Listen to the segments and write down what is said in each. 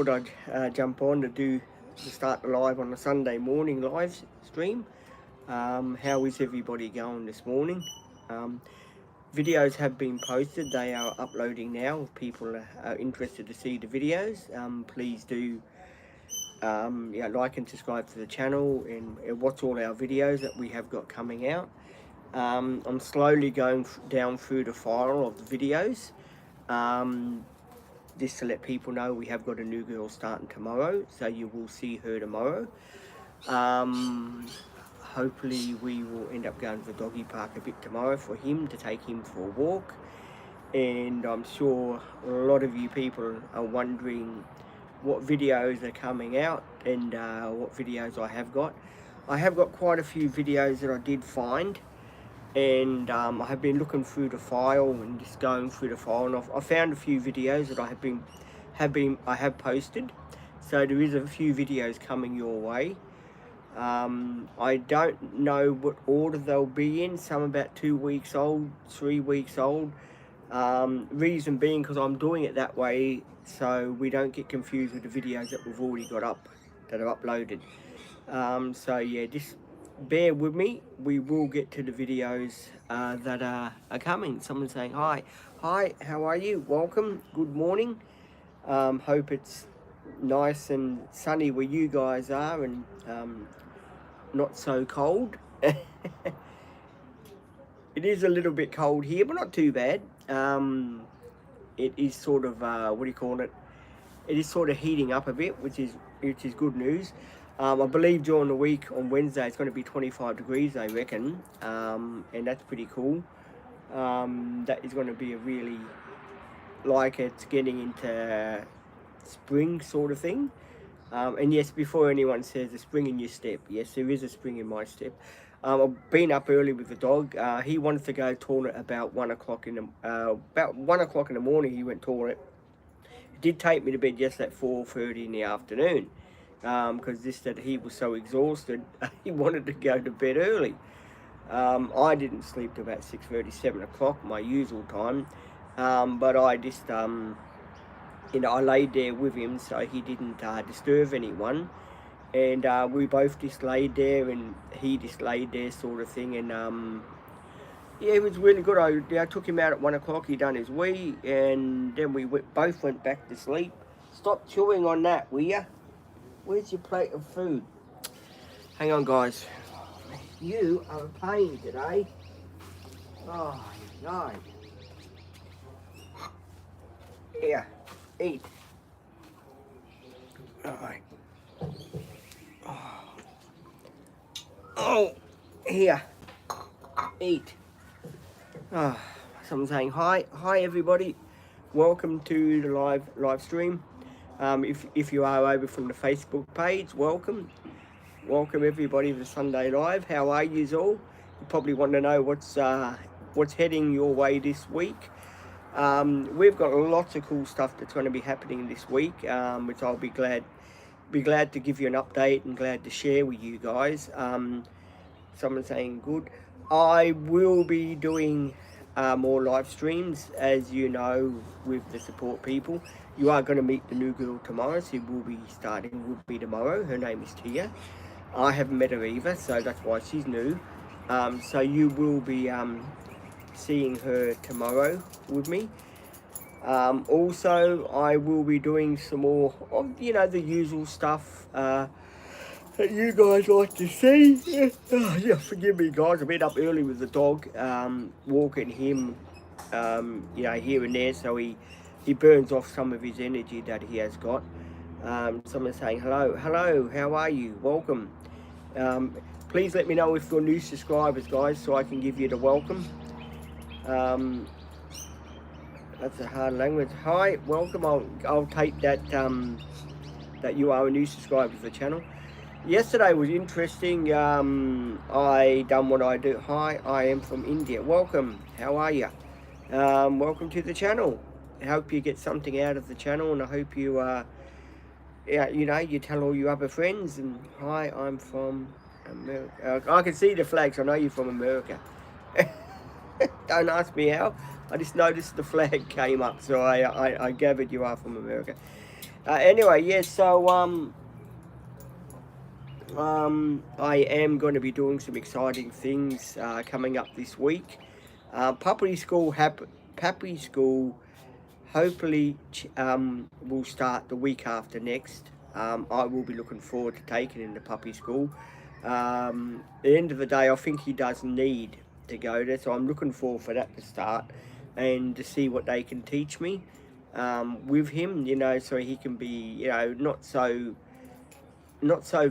thought I'd jump on to start the live on a Sunday morning live stream. How is everybody going this morning? Videos have been posted. They are uploading now. If people are interested to see the videos, please do like and subscribe to the channel and watch all our videos that we have got coming out. I'm slowly going down through the file of the videos. Just to let people know we have got a new girl starting tomorrow, so you will see her tomorrow. Hopefully we will end up going to the doggy park a bit tomorrow for him, to take him for a walk. And I'm sure a lot of you people are wondering what videos are coming out and what videos I have got. I have got quite a few videos that I did find, and I have been looking through the file and just going through the file, and I found a few videos that I have posted. So there is a few videos coming your way. I don't know what order they'll be in. Some about 2 weeks old, 3 weeks old. Reason being because I'm doing it that way so we don't get confused with the videos that we've already got up, that are uploaded. So yeah, just bear with me. We will get to the videos that are coming. Someone saying hi, how are you? Welcome, good morning. Hope it's nice and sunny where you guys are, and not so cold. It is a little bit cold here, but not too bad. It is sort of what do you call it? It is sort of heating up a bit, which is good news. I believe during the week on Wednesday it's going to be 25 degrees, I reckon, and that's pretty cool. That is going to be a really, like, it's getting into spring sort of thing. And yes, before anyone says a spring in your step, yes, there is a spring in my step. I've been up early with the dog. He wanted to go toilet about 1 o'clock in the morning. He went toilet. It did take me to bed just at 4:30 in the afternoon, because just that he was so exhausted, he wanted to go to bed early. I didn't sleep till about 6:30, 7 o'clock, my usual time. But I just, I laid there with him so he didn't disturb anyone. And we both just laid there, and he just laid there sort of thing. And yeah, it was really good. I took him out at 1 o'clock. He done his wee, and then we both went back to sleep. Stop chewing on that, will ya? Where's your plate of food? Hang on, guys. You are a pain today. Oh, no. Here, eat. All right. Oh, here, eat. Someone saying hi everybody. Welcome to the live stream. If you are over from the Facebook page, welcome everybody to the Sunday Live. How are you all? You probably want to know what's heading your way this week. We've got lots of cool stuff that's going to be happening this week, which I'll be glad to give you an update and glad to share with you guys. Someone saying good. I will be doing more live streams, as you know, with the support people. You are going to meet the new girl tomorrow, so will be tomorrow. Her name is Tia. I haven't met her either, so that's why she's new. So you will be seeing her tomorrow with me. Also, I will be doing some more of, the usual stuff that you guys like to see. Yeah, forgive me, guys. I've been up early with the dog, walking him, here and there, so he burns off some of his energy that he has got. Someone saying hello, how are you? Welcome. Please let me know if you're new subscribers, guys, so I can give you the welcome. That's a hard language. Hi, welcome. I'll take that that you are a new subscriber to the channel. Yesterday was interesting. I done what I do. Hi, I am from India. Welcome. How are you? Welcome to the channel. I hope you get something out of the channel, and I hope you you tell all your other friends. And hi, I'm from America. I can see the flags. I know you're from America. Don't ask me how. I just noticed the flag came up, so I gathered you are from America. Anyway, yes. So I am going to be doing some exciting things coming up this week. Puppy school hopefully will start the week after next. I will be looking forward to taking him to puppy school. At the end of the day, I think he does need to go there, so I'm looking forward for that to start and to see what they can teach me with him. So he can be, not so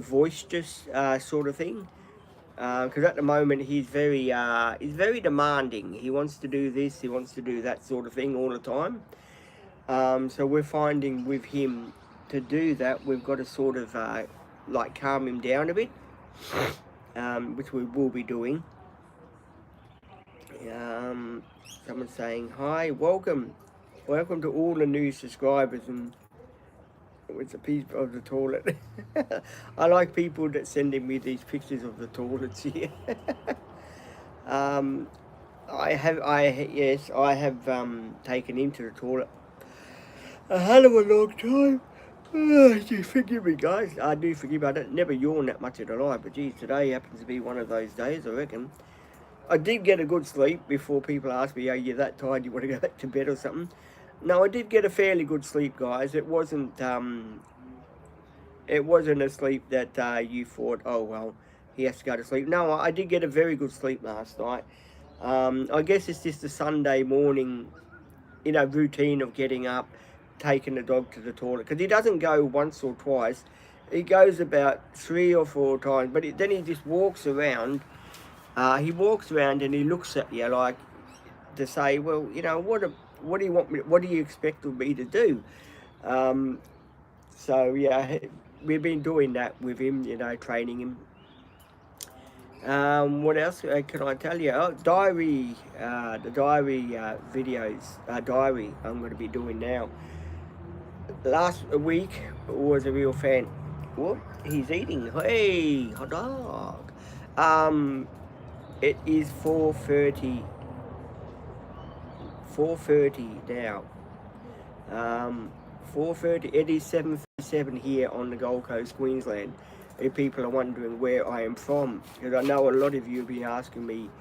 boisterous sort of thing. Because at the moment he's very demanding. He wants to do this, he wants to do that sort of thing all the time. So we're finding with him to do that, we've got to sort of like calm him down a bit, which we will be doing. Someone's saying hi, welcome to all the new subscribers, and it's a piece of the toilet. I like people that sending me these pictures of the toilets here. I have taken him to the toilet a hell of a long time. You forgive me, guys. I do forgive. I don't never yawn that much in a life, but geez, today happens to be one of those days, I reckon. I did get a good sleep before people ask me, "Are you that tired? You want to go back to bed or something?" No, I did get a fairly good sleep, guys. It wasn't a sleep that you thought, "Oh well, he has to go to sleep." No, I did get a very good sleep last night. I guess it's just a Sunday morning, routine of getting up, taking the dog to the toilet, because he doesn't go once or twice. He goes about 3 or 4 times, but then he just walks around. He walks around and he looks at you like to say, "Well, what do you want me? What do you expect of me to do?" So yeah, we've been doing that with him, training him. What else can I tell you? Oh, diary, the diary videos, diary I'm going to be doing now. Last week was a real fan. What? He's eating. Hey, hot dog. It is 4:30. 4:30 now. 4:30. It is 7:37 here on the Gold Coast, Queensland. If people are wondering where I am from, because I know a lot of you have been asking me,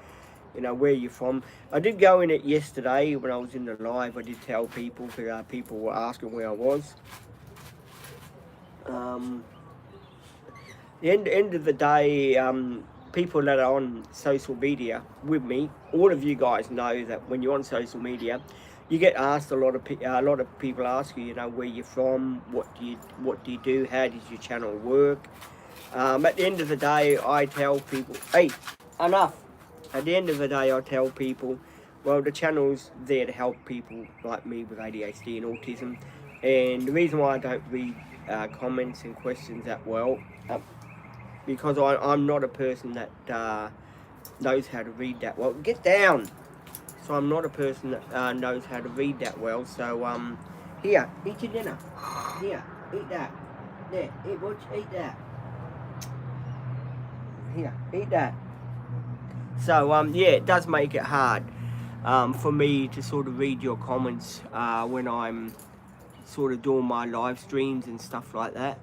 where you're from. I did go in it yesterday when I was in the live. I did tell people, because people were asking where I was. The end of the day, people that are on social media with me, all of you guys know that when you're on social media, you get asked a lot of people ask you, where you're from, what do you do, how does your channel work. At the end of the day, I tell people, hey, enough. At the end of the day, I tell people, well, the channel's there to help people like me with ADHD and autism. And the reason why I don't read comments and questions that well, because I'm not a person that knows how to read that well. Get down! So I'm not a person that knows how to read that well. So here, eat your dinner. Here, eat that. There, eat that. Here, eat that. So yeah, it does make it hard for me to sort of read your comments when I'm sort of doing my live streams and stuff like that.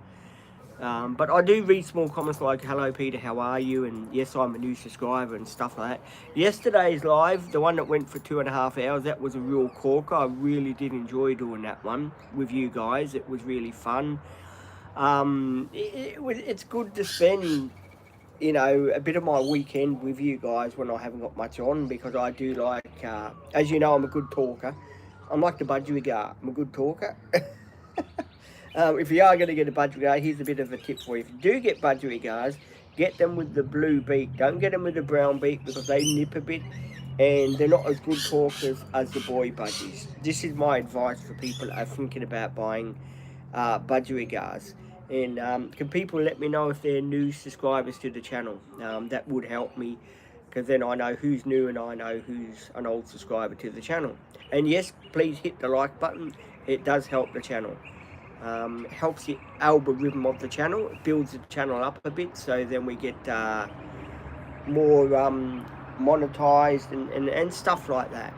But I do read small comments like, "Hello Peter, how are you?" and "Yes, I'm a new subscriber," and stuff like that. Yesterday's live, the one that went for 2.5 hours, that was a real corker. I really did enjoy doing that one with you guys. It was really fun. It's good to spend, a bit of my weekend with you guys when I haven't got much on, because I do like, as you know, I'm a good talker. I'm like the budgerigar. I'm a good talker. If you are going to get a budgerigar, here's a bit of a tip for you. If you do get budgerigars, get them with the blue beak. Don't get them with the brown beak, because they nip a bit and they're not as good talkers as the boy budgies. This is my advice for people that are thinking about buying budgerigars. And can people let me know if they're new subscribers to the channel? That would help me, because then I know who's new and I know who's an old subscriber to the channel. And yes, please hit the like button. It does help the channel. Helps the algorithm of the channel. It builds the channel up a bit, so then we get more monetized and stuff like that.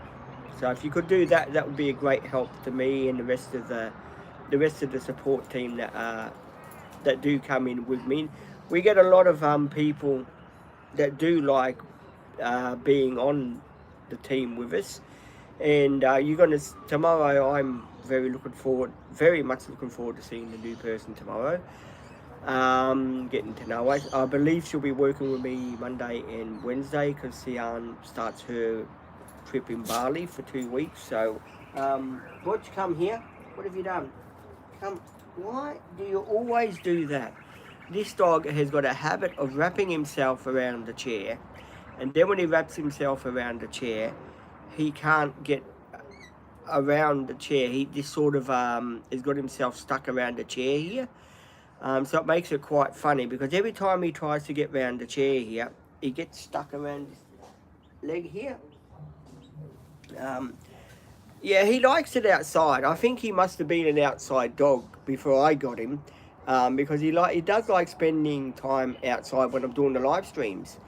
So if you could do that, that would be a great help to me and the rest of the the rest of the support team that do come in with me. We get a lot of people that do like being on the team with us, and you're gonna tomorrow. I'm very much looking forward to seeing the new person tomorrow. Getting to know her. I believe she'll be working with me Monday and Wednesday because Sian starts her trip in Bali for 2 weeks. So, Butch, come here. What have you done? Come. Why do you always do that? This dog has got a habit of wrapping himself around the chair, and then when he wraps himself around the chair, he can't get around the chair. He just sort of has got himself stuck around the chair here. So it makes it quite funny because every time he tries to get round the chair here, he gets stuck around his leg here. Yeah, he likes it outside. I think he must have been an outside dog before I got him, because he does like spending time outside when I'm doing the live streams.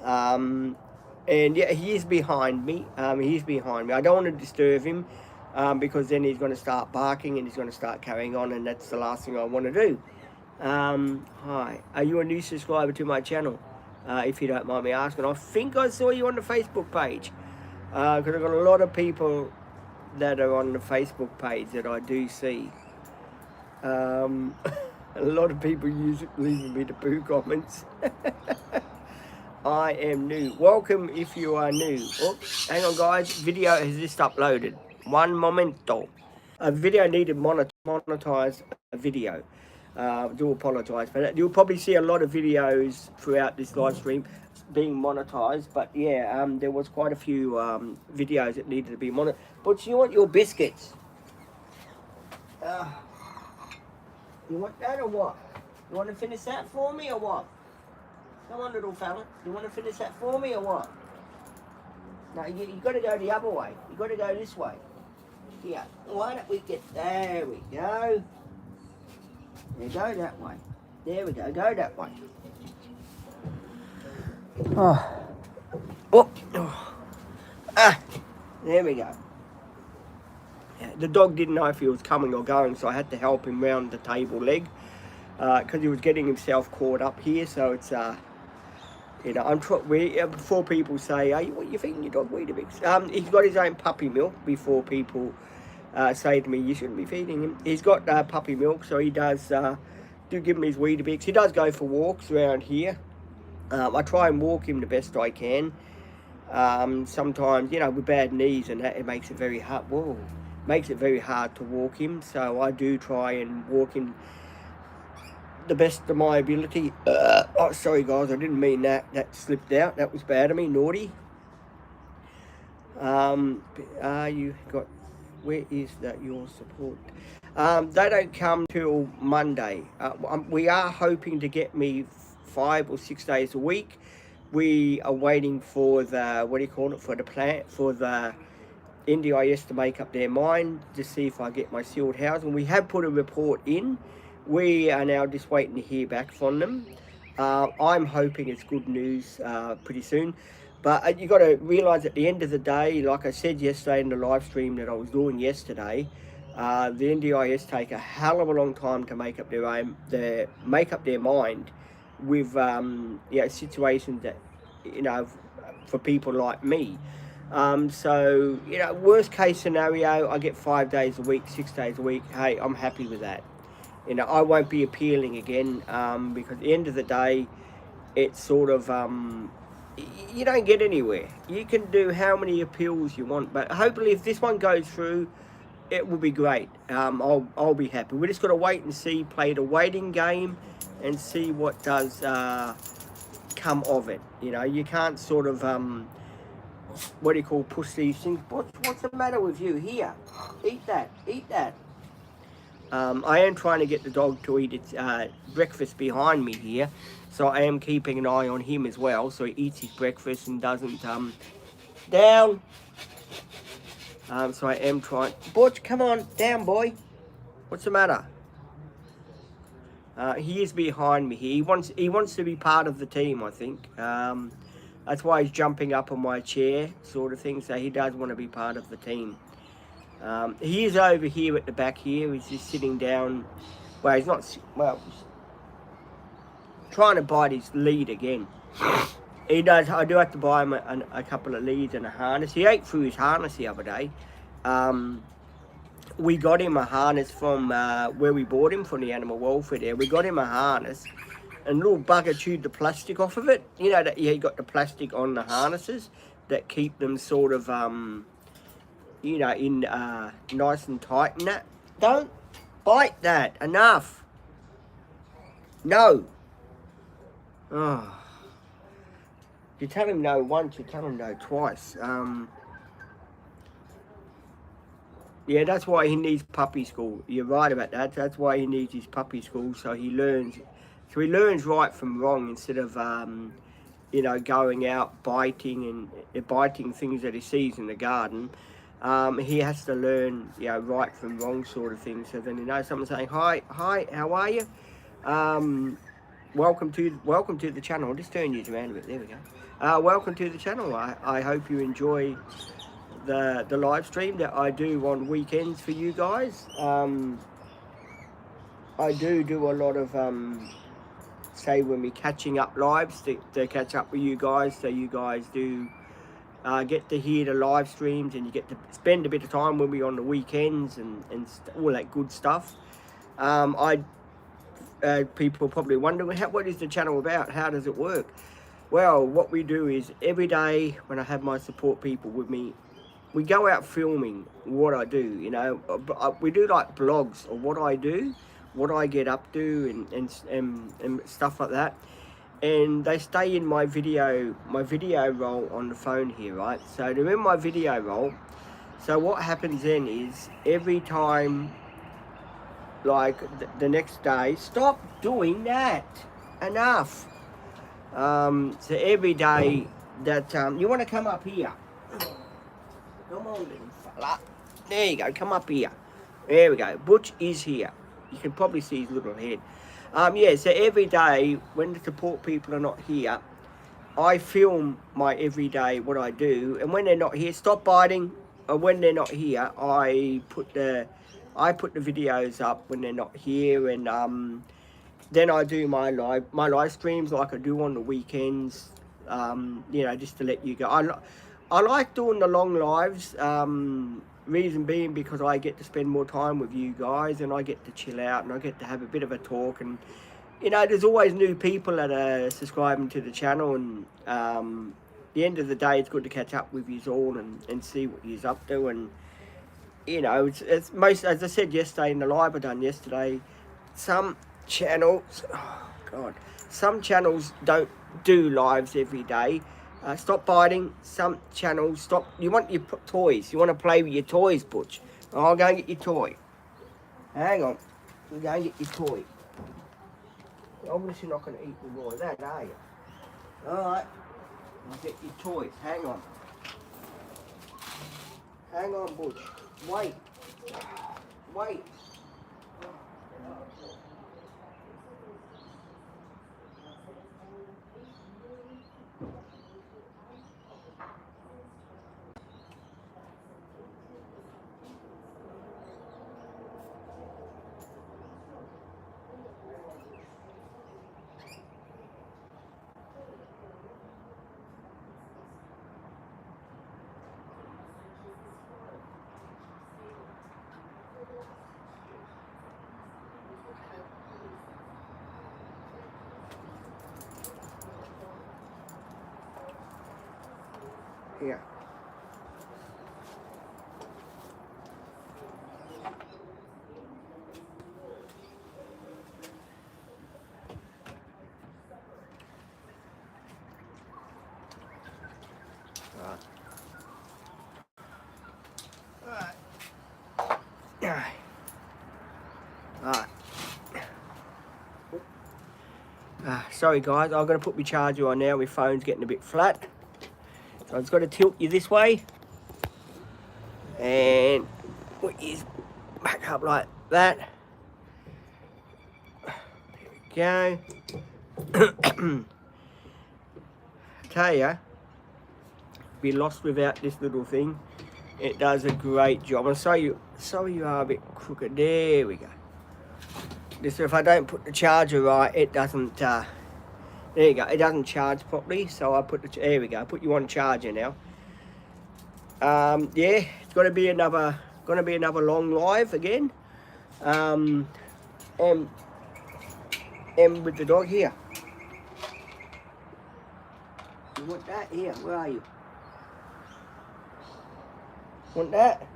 And yeah, he is behind me. He's behind me. I don't want to disturb him because then he's going to start barking and he's going to start carrying on, and that's the last thing I want to do. Hi, are you a new subscriber to my channel? If you don't mind me asking. I think I saw you on the Facebook page, because I've got a lot of people that are on the Facebook page that I do see. A lot of people leaving me the poo comments. I am new. Welcome if you are new. Oh, hang on guys, video has just uploaded. One momento. A video needed monetize a video. Do apologise for that. You'll probably see a lot of videos throughout this live stream being monetized, but yeah, there was quite a few videos that needed to be monetized. But you want your biscuits? You want that or what? You want to finish that for me or what? Come on, little fella. You want to finish that for me or what? No, you got to go the other way. You got to go this way. Here. Why don't we get? There we go. There, go that way. There we go. Go that way. Oh. Oh. Ah. There we go. Yeah, the dog didn't know if he was coming or going, so I had to help him round the table leg because he was getting himself caught up here. So it's you know, before people say, "Hey, what are you feeding your dog Weetabix?" He's got his own puppy milk. Before people say to me, "You shouldn't be feeding him," he's got puppy milk, so he does do give him his Weetabix. He does go for walks around here. I try and walk him the best I can. Sometimes, you know, with bad knees and that, it makes it very hard. Whoa, makes it very hard to walk him. So I do try and walk him the best of my ability. Oh, sorry guys, I didn't mean that. That slipped out. That was bad of me. Naughty. You got? Where is that your support? They don't come till Monday. We are hoping to get me 5 or 6 days a week. We are waiting for the, what do you call it, for the NDIS to make up their mind to see if I get my sealed housing. We have put a report in. We are now just waiting to hear back from them. I'm hoping it's good news pretty soon. But you got to realise at the end of the day, like I said yesterday in the live stream that I was doing yesterday, the NDIS take a hell of a long time to make up their mind with you know, situations that, you know, for people like me. So, you know, worst case scenario, I get 5 days a week, 6 days a week. Hey, I'm happy with that. You know, I won't be appealing again because at the end of the day, it's sort of, you don't get anywhere. You can do how many appeals you want, but hopefully if this one goes through, it will be great. I'll be happy. We just got to wait and see, play the waiting game and see what does come of it. You know, you can't sort of, what do you call, push these things. What's the matter with you? Here, eat that, eat that. I am trying to get the dog to eat its breakfast behind me here, so I am keeping an eye on him as well, so he eats his breakfast and doesn't down. So I am trying. Butch, come on, down, boy. What's the matter? He is behind me here. He wants to be part of the team, I think. That's why he's jumping up on my chair, sort of thing. So he does want to be part of the team. He is over here at the back here. He's just sitting down. Well, he's not. Well, trying to bite his lead again. He does. I do have to buy him a couple of leads and a harness. He ate through his harness the other day. We got him a harness from where we bought him from the animal welfare there. We got him a harness, and little bugger chewed the plastic off of it. You know that he got the plastic on the harnesses that keep them sort of you know, in nice and tight and that. Don't bite that. Enough. No. Oh. You tell him no once, you tell him no twice. Yeah, that's why he needs puppy school. You're right about that. That's why he needs his puppy school, so he learns. So he learns right from wrong instead of, you know, going out biting and biting things that he sees in the garden. He has to learn, you know, right from wrong sort of thing. So then he knows someone saying, hi, how are you? Welcome to the channel. I'll just turn you around a bit. There we go. Welcome to the channel. I hope you enjoy the live stream that I do on weekends for you guys. I do a lot of say when we're catching up lives to catch up with you guys, so you guys do get to hear the live streams, and you get to spend a bit of time with me on the weekends and all that good stuff. People probably wonder, what is the channel about? How does it work? Well, what we do is every day when I have my support people with me, we go out filming what I do, you know. We do like blogs of what I do, what I get up to and stuff like that. And they stay in my video roll on the phone here, right? So they're in my video roll. So what happens then is every time, like the next day, stop doing that. Enough. So every day that you want to come up here. Come on, little fella. There you go. Come up here. There we go. Butch is here. You can probably see his little head. Yeah, so every day when the support people are not here, I film my everyday what I do, and when they're not here, stop biting. Or when they're not here, I put the videos up when they're not here, and then I do my live streams like I do on the weekends. You know, just to let you go. I like doing the long lives. Reason being because I get to spend more time with you guys, and I get to chill out, and I get to have a bit of a talk, and you know, there's always new people that are subscribing to the channel, and the end of the day, it's good to catch up with you all and see what you're up to, and you know, it's most, as I said yesterday in the live I done yesterday, some channels, oh God, some channels don't do lives every day. Stop biting. Some channels stop. You want your toys. You want to play with your toys, Butch. I'll go and get your toy. Hang on. You go and get your toy. You're obviously not going to eat the raw of that, are you? Alright. I'll get your toys. Hang on. Hang on, Butch. Wait. Wait. Here. Sorry guys, I've got to put my charger on now. My phone's getting a bit flat. So I've got to tilt you this way. And put you back up like that. There we go. Tell ya, be lost without this little thing. It does a great job. I'm sorry you are a bit crooked. There we go. Just if I don't put the charger right, it doesn't. There you go. It doesn't charge properly. So I put there we go. I put you on charger now. Yeah, it's going to be another long live again. And with the dog here. You want that here? Where are you? Want that?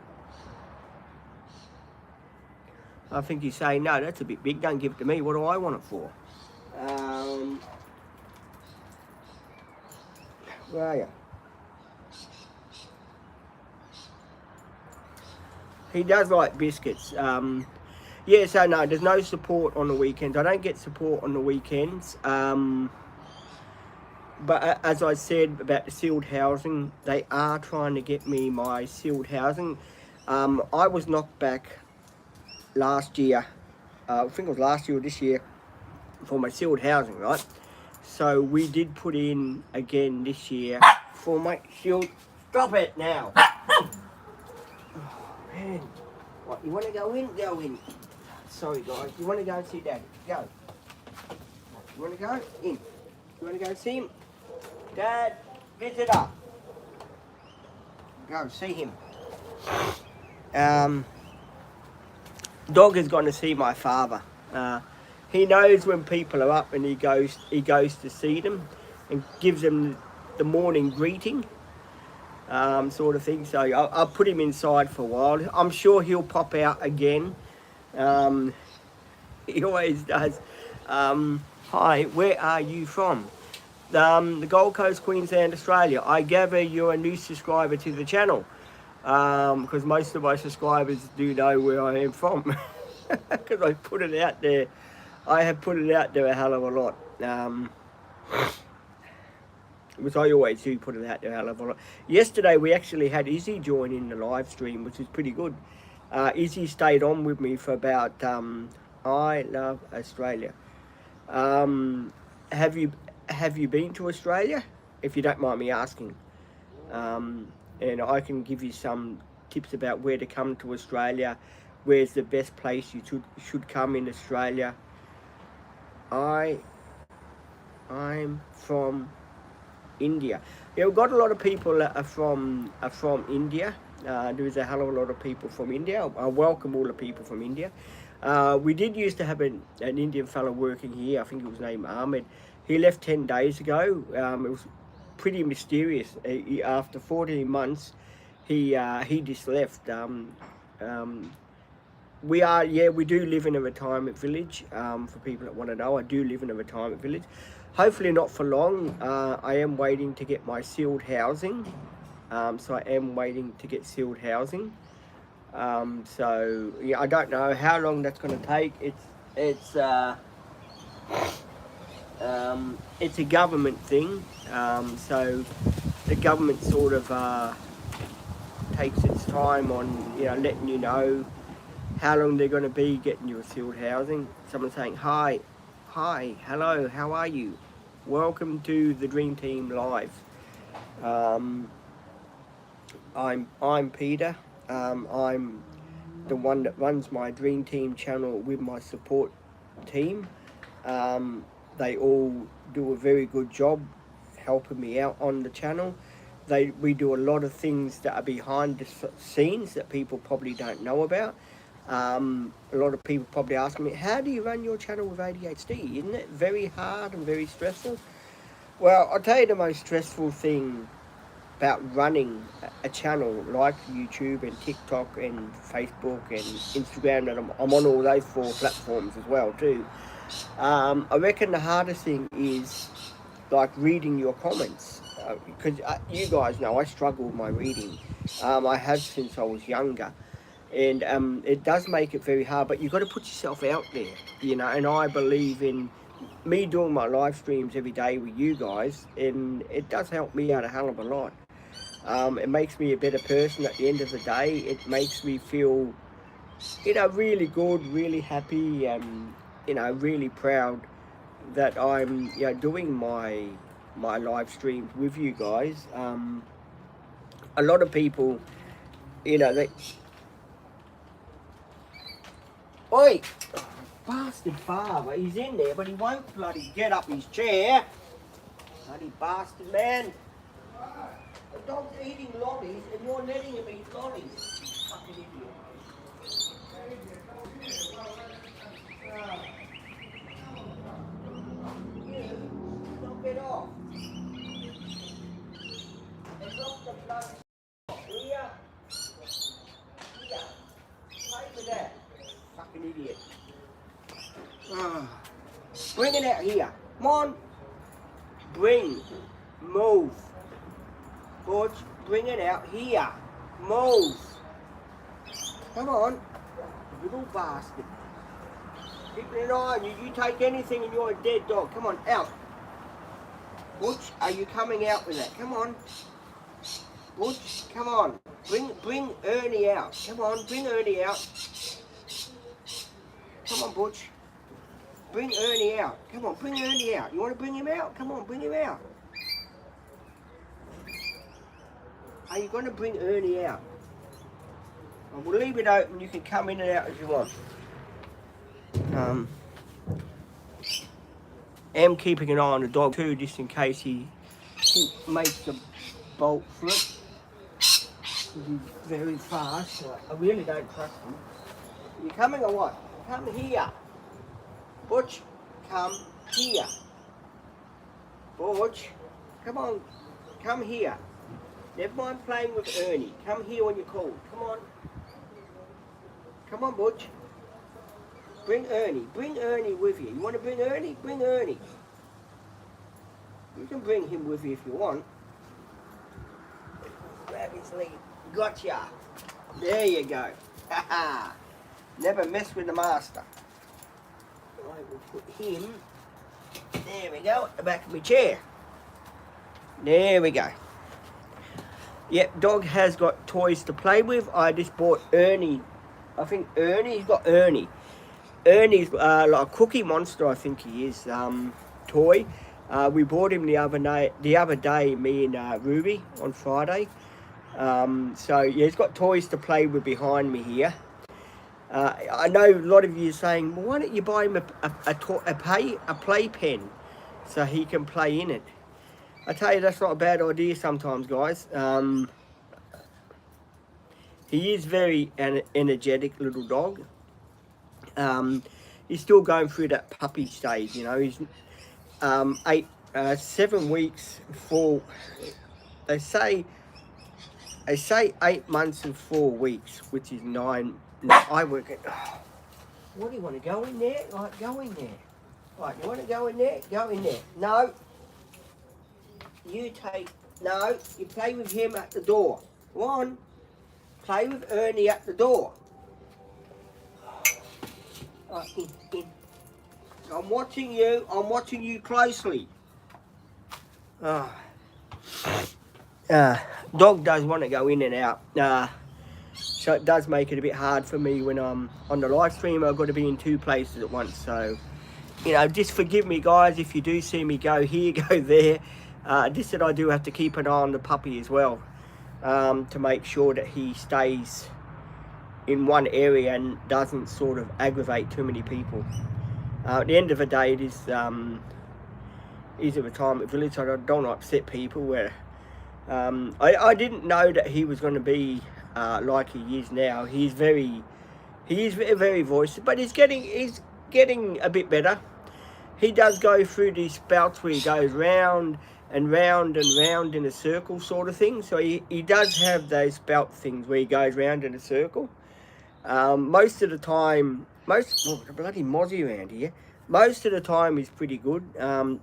I think he's saying, no, that's a bit big, don't give it to me, what do I want it for? Where are you? He does like biscuits. Yeah, so no, there's no support on the weekends. I don't get support on the weekends. But as I said about the sealed housing, they are trying to get me my sealed housing. I was knocked back last year, I think it was last year or this year, for my sealed housing, right? So we did put in again this year for my sealed. Stop it now! Oh man, what, you want to go in? Go in. Sorry guys, you want to go and see Daddy? Go. You want to go in? You want to go and see him? Dad, visitor. Go see him. Dog is going to see my father. He knows when people are up, and he goes to see them and gives them the morning greeting, sort of thing. So I'll put him inside for a while. I'm sure he'll pop out again. He always does. Hi, where are you from? The Gold Coast, Queensland, Australia. I gather you're a new subscriber to the channel, because most of my subscribers do know where I am from, because I put it out there. I have put it out there a hell of a lot, which I always do put it out there a hell of a lot. Yesterday we actually had Izzy join in the live stream, which is pretty good. Izzy stayed on with me for about I love Australia. Have you been to Australia? If you don't mind me asking. And I can give you some tips about where to come to Australia, where's the best place you should come in Australia. I'm from India. Yeah, we've got a lot of people that are from India. There is a hell of a lot of people from India. I welcome all the people from India. We did used to have an Indian fellow working here. I think it was named Ahmed. He left 10 days ago. It was pretty mysterious. After 14 months, he just left. We do live in a retirement village. For people that want to know, I do live in a retirement village. Hopefully not for long. I am waiting to get my sealed housing. So I am waiting to get sealed housing. So yeah, I don't know how long that's going to take. It's a government thing, so the government sort of takes its time on letting you know how long they're going to be getting you a sealed housing. Someone saying hi, hello, how are you? Welcome to the Dream Team Live. I'm Peter. I'm the one that runs my Dream Team channel with my support team. They all do a very good job helping me out on the channel. We do a lot of things that are behind the scenes that people probably don't know about. A lot of people probably ask me, how do you run your channel with ADHD? Isn't it very hard and very stressful? Well, I'll tell you the most stressful thing about running a channel like YouTube and TikTok and Facebook and Instagram, and I'm on all those 4 platforms as well too. I reckon the hardest thing is like reading your comments, because you guys know I struggle with my reading. I have since I was younger, and it does make it very hard, but you've got to put yourself out there, and I believe in me doing my live streams every day with you guys, and it does help me out a hell of a lot. It makes me a better person at the end of the day. It makes me feel, really good, really happy, and really proud that I'm doing my live streams with you guys. A lot of people you know, they... Oi! Oh, bastard father, he's in there, but he won't bloody get up his chair. Bloody bastard, man. The dog's eating lollies, and you're letting him eat lollies. Fucking idiot. Knock it off. It's off the bloody... Here. Play with that. Fucking idiot. Bring it out here. Come on. Bring. Move. Butch, bring it out here. Move. Come on. Little bastard. Keeping an eye on you. You take anything and you're a dead dog. Come on, out. Butch, are you coming out with that? Come on. Butch, come on. Bring Ernie out. Come on, bring Ernie out. Come on, Butch. Bring Ernie out. Come on, bring Ernie out. You want to bring him out? Come on, bring him out. Are you going to bring Ernie out? Well, we'll leave it open. You can come in and out if you want. I'm keeping an eye on the dog too, just in case he makes a bolt for it. He's very fast. So I really don't trust him. You coming or what? Come here. Butch, come here. Butch, come on. Come here. Never mind playing with Ernie. Come here when you're called. Come on. Come on, Butch. Bring Ernie. Bring Ernie with you. You want to bring Ernie? Bring Ernie. You can bring him with you if you want. Grab his lead. Gotcha. There you go. Ha Never mess with the master. I will put him. There we go. At the back of my chair. There we go. Yep, dog has got toys to play with. I just bought Ernie. I think Ernie's got Ernie. Ernie's like a Cookie Monster, I think he is, toy. We bought him the other day, me and Ruby, on Friday. So, yeah, he's got toys to play with behind me here. I know a lot of you are saying, well, why don't you buy him a playpen so he can play in it? I tell you, that's not a bad idea sometimes, guys. He is very energetic little dog. He's still going through that puppy stage, you know. He's 7 weeks for, they say 8 months and 4 weeks, which is 9. I work at, what do you want to go in there? Right, go in there. Right, you want to go in there? Go in there. No. You play with him at the door. Come on. Play with Ernie at the door. Right, in. I'm watching you closely. Dog does want to go in and out. So it does make it a bit hard for me when I'm on the live stream. I've got to be in 2 places at once. So, you know, just forgive me, guys, if you do see me go here, go there. Just that I do have to keep an eye on the puppy as well, to make sure that he stays in one area and doesn't sort of aggravate too many people. At the end of the day, it is a retirement village, so I don't upset people. Where I didn't know that he was going to be like he is now. He is very voiced, but he's getting a bit better. He does go through these spouts where he goes round and round and round in a circle sort of thing. So he does have those spout things where he goes round in a circle. Most of the time, the bloody mozzie around here. Most of the time he's pretty good.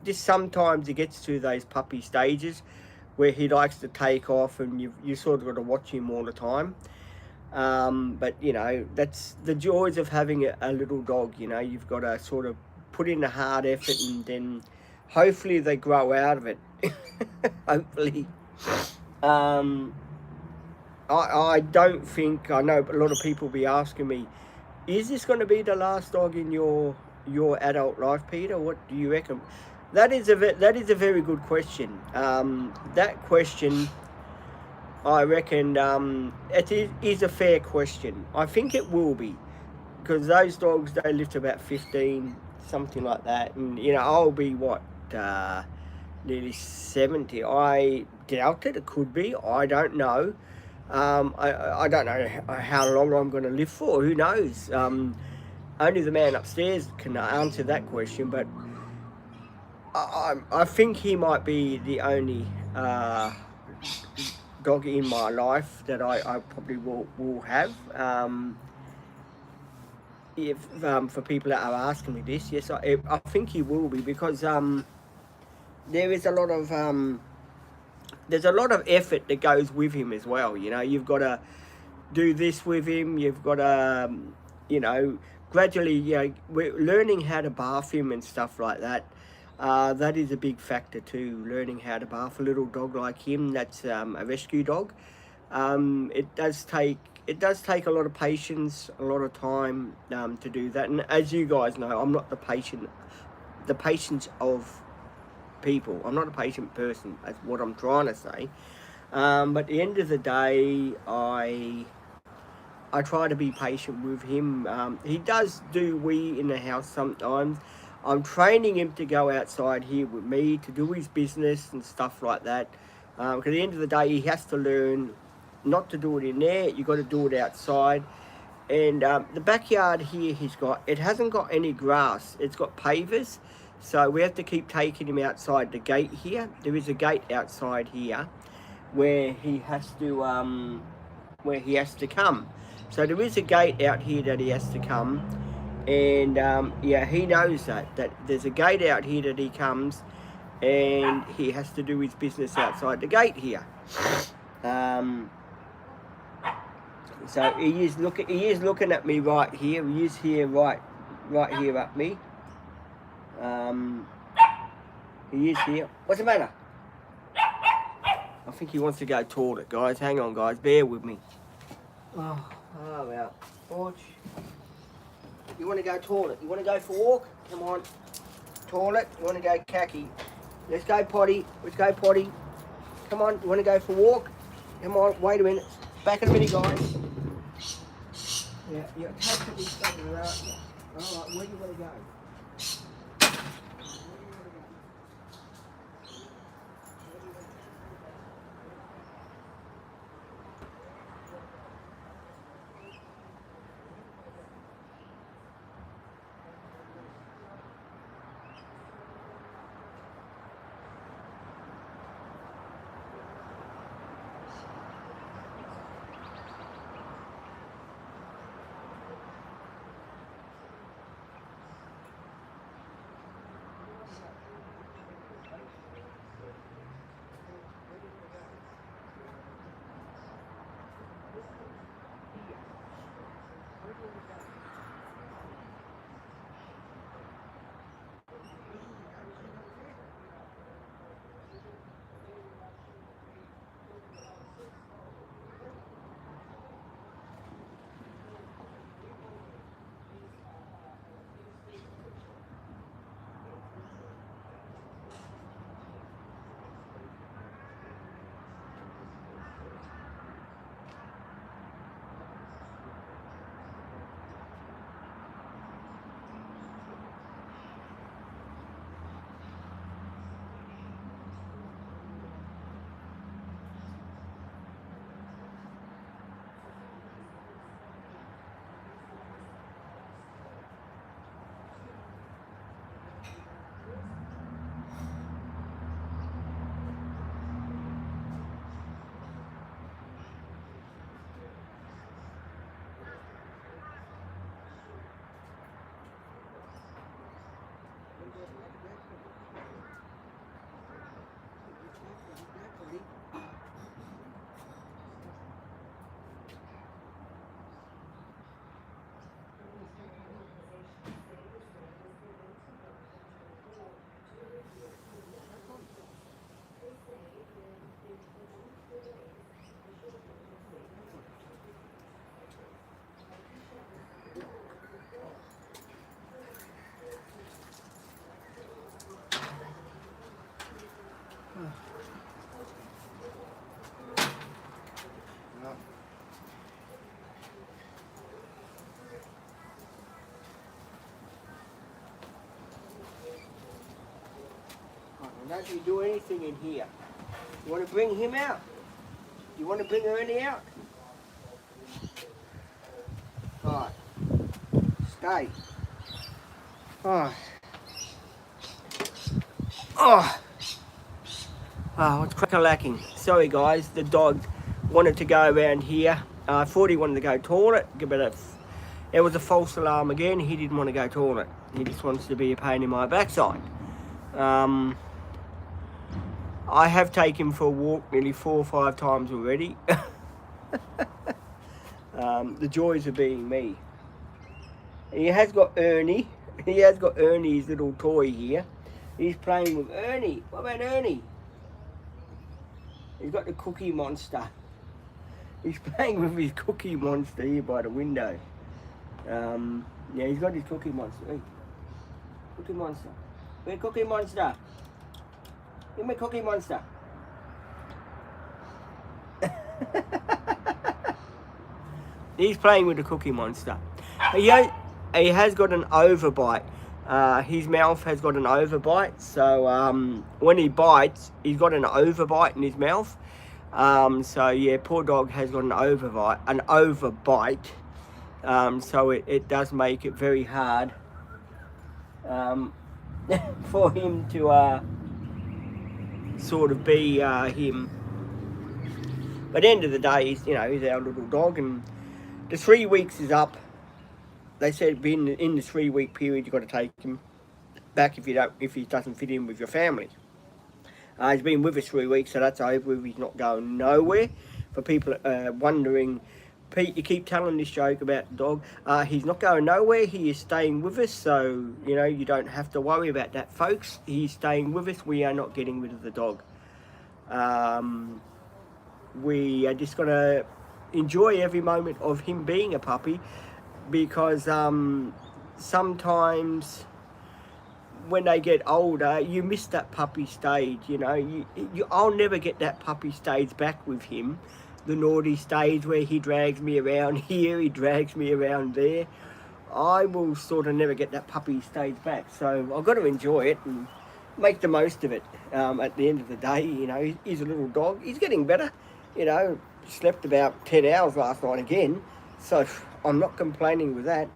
Just sometimes he gets to those puppy stages where he likes to take off, and you sort of got to watch him all the time. But you know, that's the joys of having a little dog. You know, you've got to sort of put in a hard effort, and then hopefully they grow out of it. Hopefully. I don't think, I know a lot of people will be asking me, is this going to be the last dog in your adult life, Peter? What do you reckon? That is a very good question. That question I reckon it is a fair question. I think it will be, because those dogs, they live to about 15, something like that, and I'll be what, nearly 70. I doubt it. It could be. I don't know. I don't know how long I'm going to live for. Who knows? Only the man upstairs can answer that question. But I think he might be the only dog in my life that I probably will have. If For people that are asking me this, yes, I think he will be, because there is a lot of there's a lot of effort that goes with him as well. You've got to do this with him. You've got to, gradually, we're learning how to bath him and stuff like that. That is a big factor too. Learning how to bath a little dog like him. That's a rescue dog. It does take a lot of patience, a lot of time to do that. And as you guys know, I'm not the patience of people. I'm not a patient person. That's what I'm trying to say. But at the end of the day, I try to be patient with him. He does do wee in the house sometimes. I'm training him to go outside here with me to do his business and stuff like that. Because at the end of the day, he has to learn not to do it in there. You've got to do it outside. And the backyard here it hasn't got any grass. It's got pavers. So we have to keep taking him outside the gate here. There is a gate outside here where he has to come. So there is a gate out here that he has to come, and yeah, he knows that there's a gate out here that he comes, and he has to do his business outside the gate here. So he is looking at me right here. He is here right here at me. He is here. What's the matter? I think he wants to go toilet, guys. Hang on, guys. Bear with me. Oh, well. George, you want to go toilet? You want to go for a walk? Come on. Toilet. You want to go khaki? Let's go potty. Let's go potty. Come on. You want to go for a walk? Come on. Wait a minute. Back in a minute, guys. Yeah, take this stuff around. All right, where do you want to go? And don't you do anything in here. You want to bring him out? You want to bring Ernie out? Alright. Stay. Oh. Oh. Oh, it's crack-a-lacking. Sorry guys, the dog wanted to go around here. I thought he wanted to go toilet, but it was a false alarm again. He didn't want to go toilet. He just wants to be a pain in my backside. I have taken him for a walk nearly 4 or 5 times already. The joys of being me. He has got Ernie. He has got Ernie's little toy here. He's playing with Ernie. What about Ernie? He's got the Cookie Monster. He's playing with his Cookie Monster here by the window. Yeah, he's got his Cookie Monster. Hey, Cookie Monster. Where's Cookie Monster? Give me Cookie Monster. He's playing with the Cookie Monster. He has got an overbite. His mouth has got an overbite, so when he bites, he's got an overbite in his mouth. So yeah, poor dog has got an overbite. So it does make it very hard for him to sort of be him. But at the end of the day, he's our little dog, and the 3 weeks is up. They said in the 3 week period you've got to take him back if he doesn't fit in with your family. He's been with us 3 weeks, so that's over. He's not going nowhere. For people wondering, Pete, you keep telling this joke about the dog. He's not going nowhere. He is staying with us, so you don't have to worry about that, folks. He's staying with us. We are not getting rid of the dog. We are just gonna enjoy every moment of him being a puppy, because sometimes when they get older, you miss that puppy stage. I'll never get that puppy stage back with him. The naughty stage where he drags me around here, he drags me around there. I will sort of never get that puppy stage back. So I've got to enjoy it and make the most of it. At the end of the day, he's a little dog. He's getting better. Slept about 10 hours last night again. So I'm not complaining with that.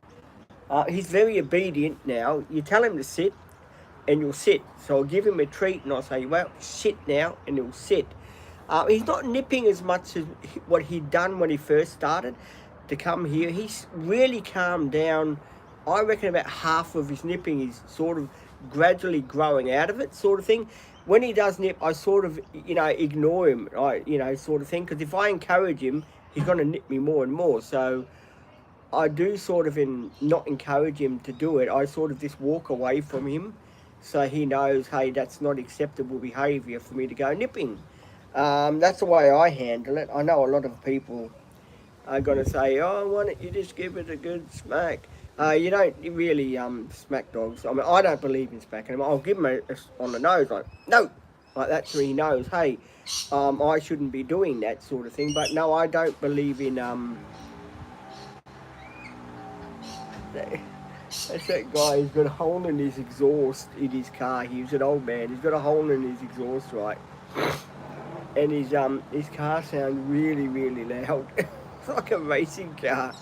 He's very obedient now. You tell him to sit and he'll sit. So I'll give him a treat and I'll say, well, sit now, and he'll sit. He's not nipping as much as what he'd done when he first started to come here. He's really calmed down. I reckon about half of his nipping is sort of gradually growing out of it, sort of thing. When he does nip, I sort of, ignore him, sort of thing. Because if I encourage him, he's going to nip me more and more. So I do sort of not encourage him to do it. I sort of just walk away from him, so he knows, hey, that's not acceptable behaviour for me to go nipping. That's the way I handle it. I know a lot of people are going to say, oh, why don't you just give it a good smack? You don't really smack dogs. I mean, I don't believe in smacking them. I'll give him on the nose, like, no! Like that, so he knows, hey, I shouldn't be doing that sort of thing. But no, I don't believe in... That's that guy who's got a hole in his exhaust in his car. He's an old man. He's got a hole in his exhaust, right? And his car sounds really, really loud. It's like a racing car.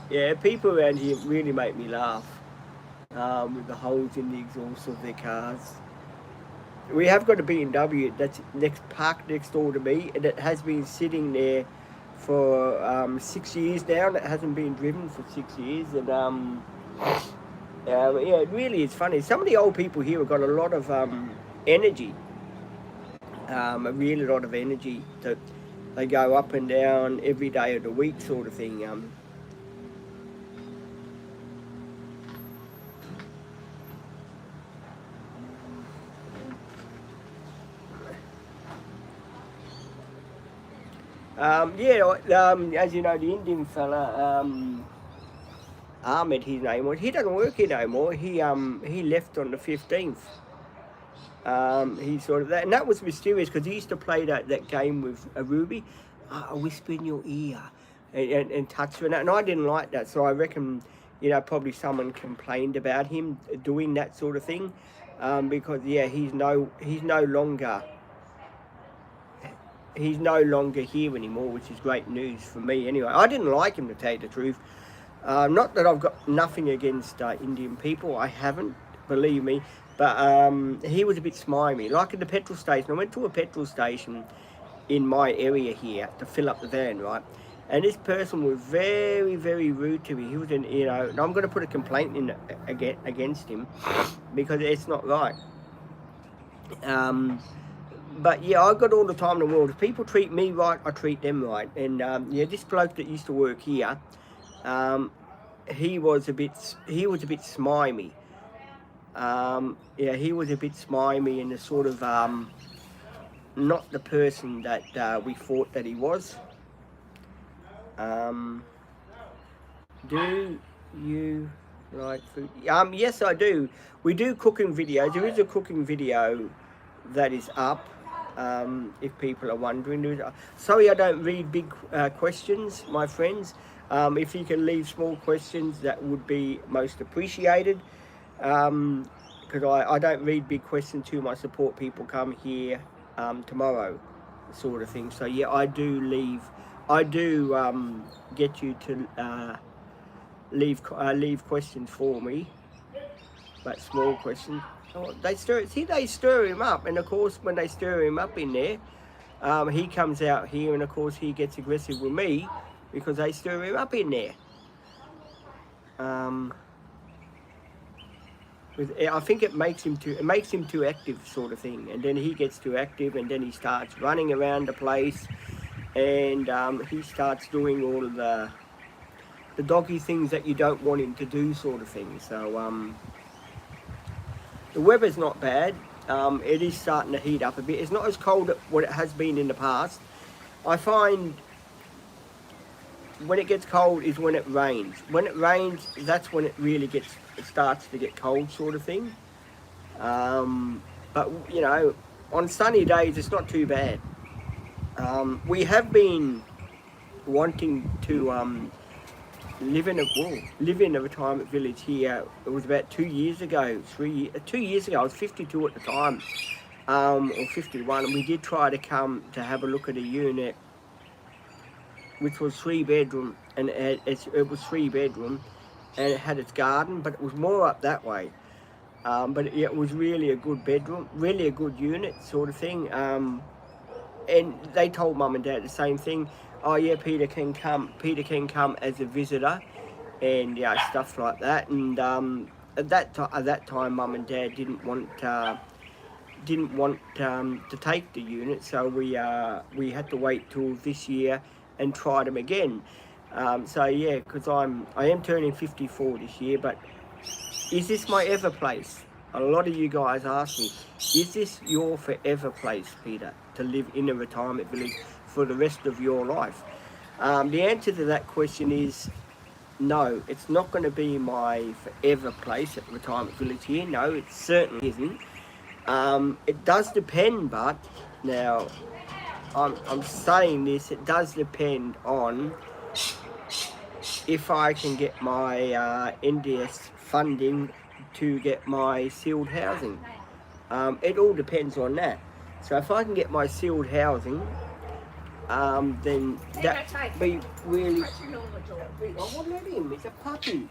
Yeah, people around here really make me laugh with the holes in the exhaust of their cars. We have got a BMW that's parked next door to me, and it has been sitting there for 6 years now, and it hasn't been driven for 6 years. And yeah, it really is funny. Some of the old people here have got a lot of energy, a really lot of energy. That they go up and down every day of the week, sort of thing. As you know, the Indian fella, Ahmed, his name was. He doesn't work here no more. He left on the 15th. He sort of that, and that was mysterious because he used to play that game with a Ruby. I whisper in your ear and touch her, and I didn't like that. So I reckon, probably someone complained about him doing that sort of thing. because yeah, he's no longer here anymore, which is great news for me. Anyway, I didn't like him, to tell you the truth. Not that I've got nothing against Indian people, I haven't, believe me, but he was a bit slimy. Like at the petrol station, I went to a petrol station in my area here to fill up the van, right? And this person was very, very rude to me. He was, and I'm going to put a complaint in against him because it's not right. But yeah, I've got all the time in the world. If people treat me right, I treat them right. And yeah, this bloke that used to work here, he was a bit slimy. Yeah, he was a bit slimy and a sort of not the person that we thought that he was. Do you like food? Yes, I do. We do cooking videos. There is a cooking video that is up. If people are wondering. Sorry I don't read big questions, my friends. If you can leave small questions, that would be most appreciated. Because I don't read big questions to my support people come here tomorrow, sort of thing. So yeah, I do get you to leave questions for me, but small questions. Oh, they stir him up, and of course when they stir him up in there, he comes out here, and of course he gets aggressive with me because they stir him up in there. I think it makes him too active, sort of thing, and then he gets too active, and then he starts running around the place, and he starts doing all of the doggy things that you don't want him to do, sort of thing. So the weather's not bad. It is starting to heat up a bit. It's not as cold as what it has been in the past. I find when it gets cold is when it rains. When it rains, that's when it starts to get cold, sort of thing. But on sunny days it's not too bad. We have been wanting to live in a retirement village here. It was about 2 years ago. 2 years ago, I was 52 at the time, or 51, and we did try to come to have a look at a unit which was 3-bedroom, and it was 3-bedroom, and it had its garden, but it was more up that way. But it was really a good bedroom, really a good unit, sort of thing. And they told Mum and Dad the same thing. Oh yeah, Peter can come as a visitor, and yeah, stuff like that. And at that time, Mum and Dad didn't want to take the unit, so we had to wait till this year and try them again. So yeah, because I am turning 54 this year. But is this my ever place? A lot of you guys ask me, is this your forever place, Peter, to live in a retirement village for the rest of your life? The answer to that question is no. It's not going to be my forever place at the retirement village here. No, it certainly isn't. It does depend, but now I'm saying this, it does depend on if I can get my NDS funding to get my sealed housing. It all depends on that. So if I can get my sealed housing, then that be really. I won't let him. It's a puppy.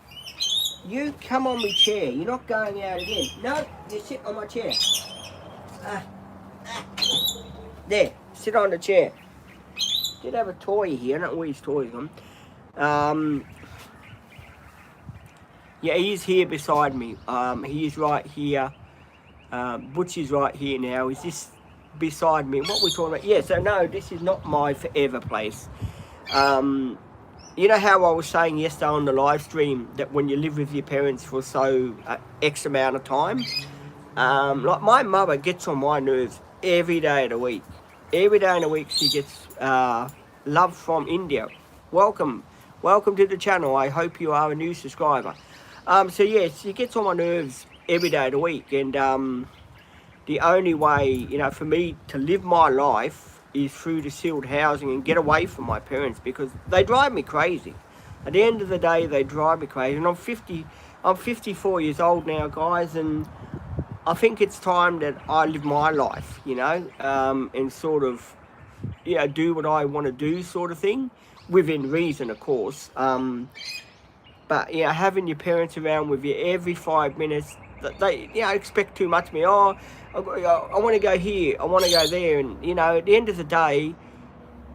You come on my chair. You're not going out again. No, you sit on my chair. There, sit on the chair. Did have a toy here. I don't know where his toy's gone. Yeah, he's here beside me. He is right here. Butch is right here now. Is this beside me? What we talking about? Yeah, so no, this is not my forever place. You know how I was saying yesterday on the live stream that when you live with your parents for X amount of time, like my mother gets on my nerves every day of the week. Every day of the week she gets love from India. Welcome to the channel. I hope you are a new subscriber. So yeah, she gets on my nerves every day of the week, and the only way, for me to live my life is through the sealed housing and get away from my parents, because they drive me crazy. At the end of the day, they drive me crazy. And I'm 54 years old now, guys, and I think it's time that I live my life, you know, and sort of, do what I want to do, sort of thing, within reason, of course. But having your parents around with you every 5 minutes, they expect too much of me. Oh, I want to go here, I want to go there, and at the end of the day,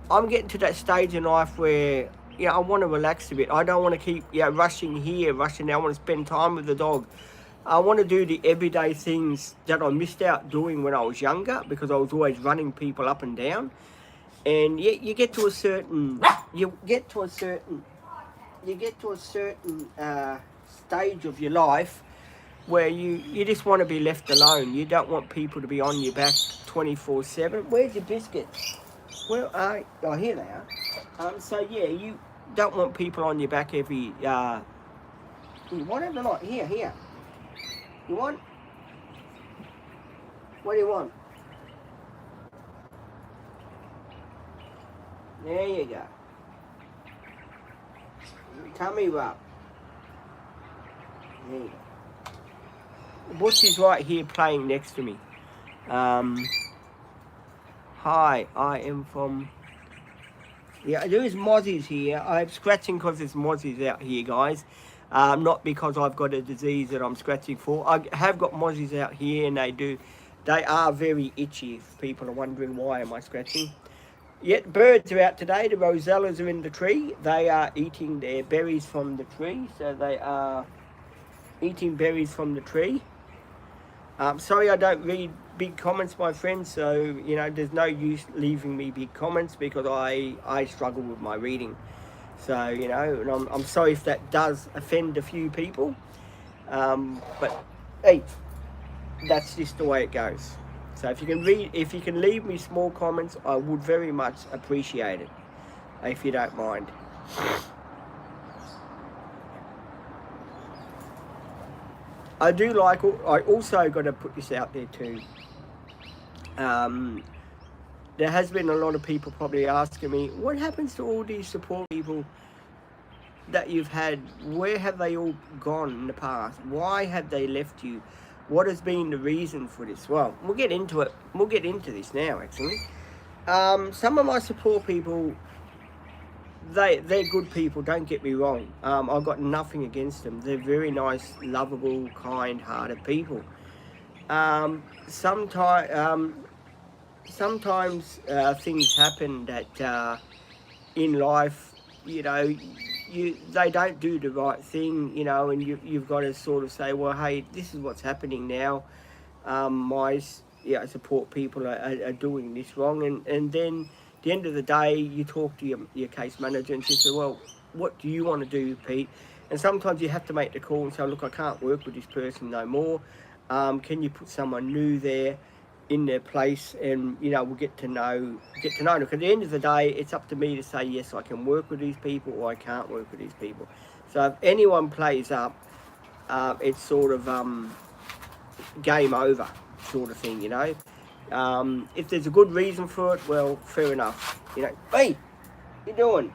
I'm getting to that stage in life where I want to relax a bit. I don't want to keep rushing here, rushing there. I want to spend time with the dog. I want to do the everyday things that I missed out doing when I was younger, because I was always running people up and down. And you get to a certain stage of your life where you just want to be left alone. You don't want people to be on your back 24/7. Where's your biscuits? Well, here they are. So you don't want people on your back every. You want it or not? Here. You want? What do you want? There you go. Tummy rub. There you go. The bush is right here playing next to me. Hi, I am from... there is mozzies here. I'm scratching because there's mozzies out here, guys. Not because I've got a disease that I'm scratching for. I have got mozzies out here, and they are very itchy, if people are wondering why am I scratching. Yet birds are out today. The rosellas are in the tree. They are eating their berries from the tree. So they are eating berries from the tree. Sorry I don't read big comments, my friends. So, there's no use leaving me big comments, because I struggle with my reading. So, and I'm sorry if that does offend a few people. But, hey, that's just the way it goes. So if you can leave me small comments, I would very much appreciate it, if you don't mind. I also got to put this out there too. There has been a lot of people probably asking me, what happens to all these support people that you've had? Where have they all gone in the past? Why have they left you? What has been the reason for this? Well, we'll get into it. We'll get into this now, actually. Some of my support people, they're good people, don't get me wrong. I've got nothing against them. They're very nice, lovable, kind-hearted people. Sometimes things happen that in life, they don't do the right thing, and you've got to sort of say, well, hey, this is what's happening now. My support people are doing this wrong, and then at the end of the day, you talk to your case manager, and she says, well, what do you want to do, Pete? And sometimes you have to make the call and say, look, I can't work with this person no more. Can you put someone new there in their place, and we'll get to know them. Because at the end of the day, it's up to me to say, yes, I can work with these people, or I can't work with these people. So if anyone plays up, it's sort of game over sort of thing, If there's a good reason for it, well, fair enough. Hey, what you doing?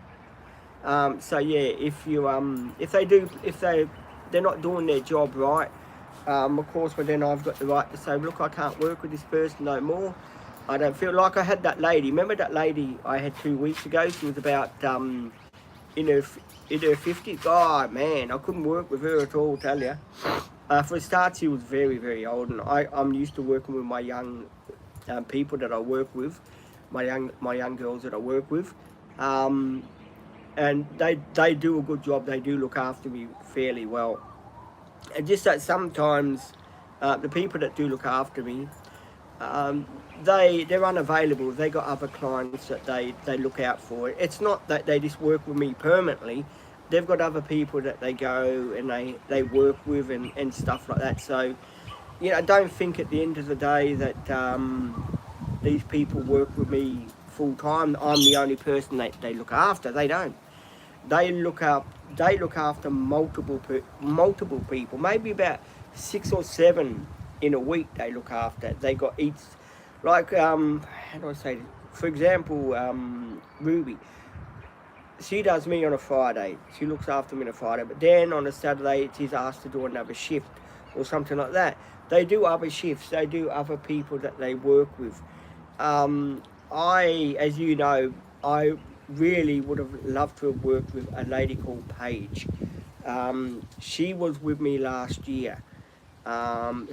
So yeah, if they're not doing their job right, of course, but then I've got the right to say, look, I can't work with this person no more. I don't feel like I had that lady. Remember that lady I had 2 weeks ago? She was about in her 50s. Oh man, I couldn't work with her at all, tell you. For a start, she was very, very old, and I'm used to working with my young people that I work with, my young girls that I work with, and they do a good job. They do look after me fairly well. And just that sometimes the people that do look after me, they're unavailable. They got other clients that they look out for. It's not that they just work with me permanently. They've got other people that they go and they work with and stuff like that. So, don't think at the end of the day that these people work with me full time. I'm the only person they look after. They don't. They look after multiple people, maybe about 6 or 7 in a week they look after. They got each, like, how do I say this? For example, Ruby, she does me on a Friday. She looks after me on a Friday, but then on a Saturday she's asked to do another shift or something like that. they do other shifts, they do other people that they work with. Um, as you know, I really would have loved to have worked with a lady called Paige. She was with me last year.